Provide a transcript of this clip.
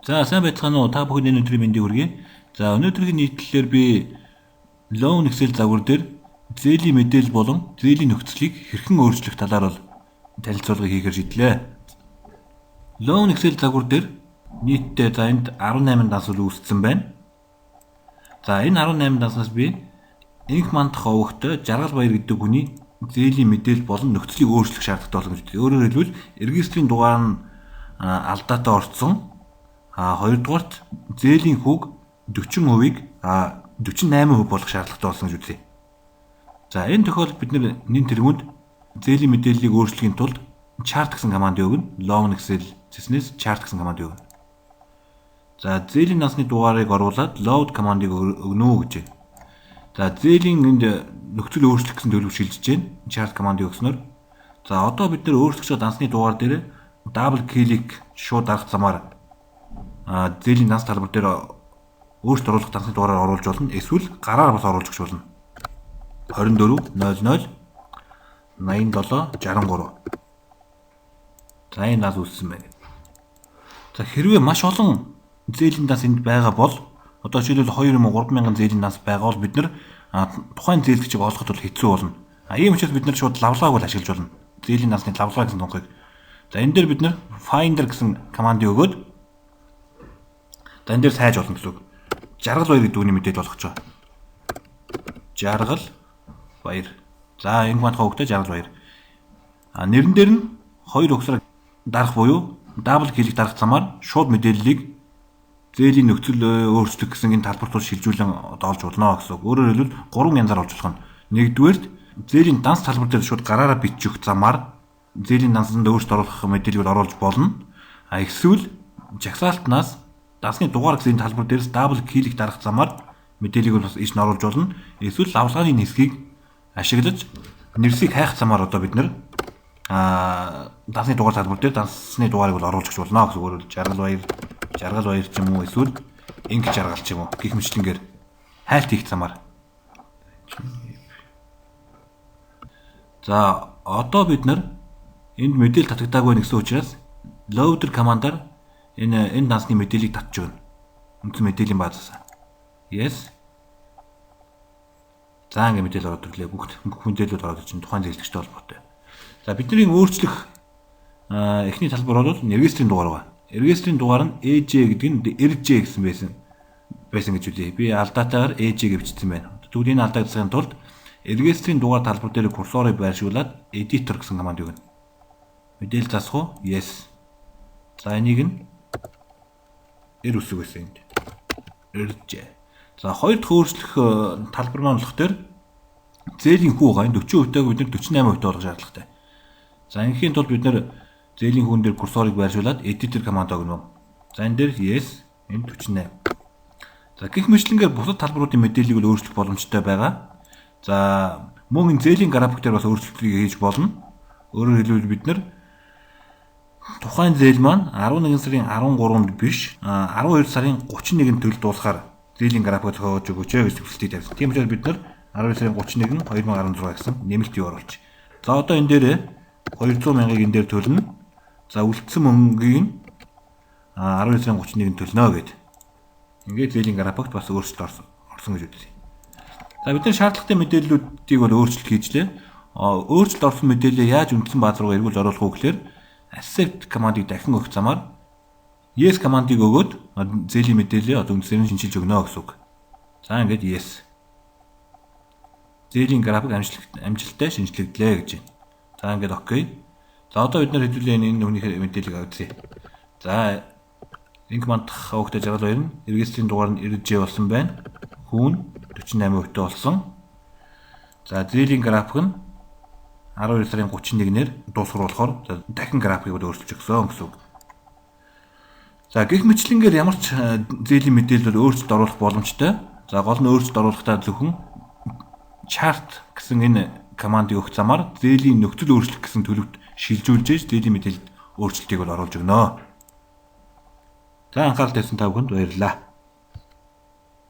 За сайн байцгаана уу? Та бүхэнд энэ өдрийн мэндийг хүргэе. За өнөөдрийн нийтлэлээр би Loan Excel загвар дээр зээлийн мэдээлэл болон зээлийн нөхцөлийг хэрхэн өөрчлөх талаар бол танилцуулга хийхээр шийдлээ. Loan Excel загвар дээр нийтдээ за энд 18 данс үүссэн байна. За энэ 18 данснаас би Инх мандах овогтой Жаргал Баяр гэдэг хүний зээлийн мэдээлэл болон нөхцөлийг өөрчлөх шаардлагатай болно гэж. Өөрөөр хэлбэл регистрийн дугаар нь алдаатай орцсон. Хоёрдугаарт зээлийн хүүг 40%-ийг 48% болох шаардлагатай болсон гэж үзье. За энэ тохиолдолд бид нэн тэргүүнд зээлийн мэдээллийг өөрчлөхийн тулд chart гэсэн командыг өгнө. Loan Excel зэснээс chart гэсэн командыг өгнө. За зээлийн насны дугаарыг оруулаад load командыг өгнө гэж. За зээлийн энд нөхцөл өөрчлөх гэсэн төлөв шилжиж байна. Chart командыг өгснөөр. За одоо бид нэр өөрчлөгч дансны дугаар дээр double click шууд дарах замаар зээлийн данс талбар дээр өөрчлөлт оруулах дансны дугаараар оруулж болно. Эсвэл гараар бас оруулж өгч болно. 24 00 87 63. За энэ нас үүссэн байна. За хэрвээ маш олон зээлийн данс энд байгаа бол одоо жишээлбэл 2 юм уу 3000 зээлийн данс байгаа бол бид нар тухайн зээлгчийг олоход бол хэцүү болно. Ийм учраас бид нар шууд лавлагыг бол ашиглаж болно. Зээлийн дансны лавлага гэсэн тунхыг. За энэ дээр бид нар finder гэсэн командыг өгөөд энэ дээр сайж болно гэсэн үг. Жаргал Баяр гэдэг үний мэдээлэл болгож байгаа. Жаргал Баяр. За энэ мандах хөвгтэй Жаргал Баяр. Нэрэн дээр нь хоёр өгсрэг дарах буюу double click дарах замаар шууд мэдээллийг зээлийн нөхцөл өөрчлөх гэсэн энэ талбарт шилжүүлэн олж болно гэсэн үг. Өөрөөр хэлбэл 3 янзаар олж болох нь. Нэгдүгээрт зээлийн данс талбар дээр шууд гараараа бичих замаар зээлийн дансанд өөрчлөлт оруулах мэдээллийг оруулж болно. Эсвэл жагсаалтнаас дансны дугаар гэсэн талбар дээрс double click дарах замаар мэдээллийг бас иш нь оруулж болно. Эсвэл лавлагын хэсгийг ашиглаж нэрсийг хайх замаар одоо бид нэр дансны дугаар талбар дээр дансны дугаарыг бол оруулж өгч болно гэсэн үг. Жаргал Баяр ч юм уу эсвэл Инх Жаргал ч юм уу гэх мэтлэнгээр хайлт хийх замаар. За одоо бид нар энд мэдээлэл татагдаагүй гэсэн учраас loader командаар энэ дансны мэдээллийг татж өгнө. Үндсэн мэдээллийн баазаас. Yes. За ингэ мэдээлэл ороод ирлээ. Бүх мэдээлэлүүд ороод ирж тухайн зээлгчтэй холбоотой. За бидний өөрчлөх эхний талбар бол регистрийн дугаар байна. Регистрийн дугаар нь EJ гэдэг нь RJ гэсэн байсан гэж үлээ. Би алдаатайгаар EJ гэвчсэн байна. Тэгвэл энэ алдааг засахын тулд регистрийн дугаар талбар дээр курсорыг байршуулад editor гэсэн команд өгнө. Мэдээлэл засах уу? Yes. За энийг нь R үсэг байсан энд. RJ. За хоёр дахь өөрчлөх талбар маань болохоор зээлийн хүү гайн 40%-ийг бид 48% болгох шаардлагатай. За инхийн тулд бид нэр зээлийн хүүн дээр курсорыг байршуулад editor команд өгнө. За энэ дээр yes, энэ 48. За гэх мэтлэнгээр бусад талбаруудын мэдээллийг өөрчлөх боломжтой байгаа. За мөн зээлийн график дээр бас өөрчлөлтийг хийж болно. Өөрөөр хэлбэл бид нар тухайн зээл маань 11 сарын 13-нд биш 12 сарын 31-нд төлөлд дуусахаар зээлийн график зохиож өгөөч гэж хүсэлтийг тавьсан. Тийм учраас бид нар 12 сарын 31 2016 гэсэн нэмэлтийг оруулж. За одоо энэ дээр 200 мянгаыг энэ дээр төлнө. За үлдсэн мөнгийг 12 сарын 31-нд төлнө гэдэг. Ингээд зээлийн графикт бас өөрчлөлт орсон гэж үзье. За бид нар шаардлагатай мэдээллүүдийг бол өөрчлөлт хийжлээ. Өөрчлөлт орсон мэдээлэлээ яаж үндсэн бааз руу эргүүлж оруулах вэ гэхээр accept командыг дахин өгөх замаар yes командыг өгөөд зээлийн мэдээлэлээ одоо үндсээр нь шинжилж өгнө гэсэн үг. За ингээд yes. Зээлийн график амжилттай шинжлэгдлээ гэж байна. За ингээд окей. За одоо бид нар хэдүүлээ энэ хүний мэдээллийг авчихъя. За Инх мандах хавагтай Жаргал Баяр нь регистрийн дугаар нь RJ болсон байна. Хүүн 48% болсон. За зээлийн график нь 12 сарын 31-ээр дуусгар болохоор дахин графикыг өөрчилж өгсөн гэсэн үг. За гэх мэтлэнгээр ямар ч зээлийн мэдээлэл өөрчлөлт оруулах боломжтой. За гол нь өөрчлөлт оруулахдаа зөвхөн chart гэсэн энэ командыг өгөх замаар зээлийн нөхцөл өөрчлөх гэсэн төлөвт шилжүүлж зээлийн мэдээлэлд өөрчлөлтийг бол оруулж өгнө. За анхаарал тавьсан та бүхэнд баярлалаа.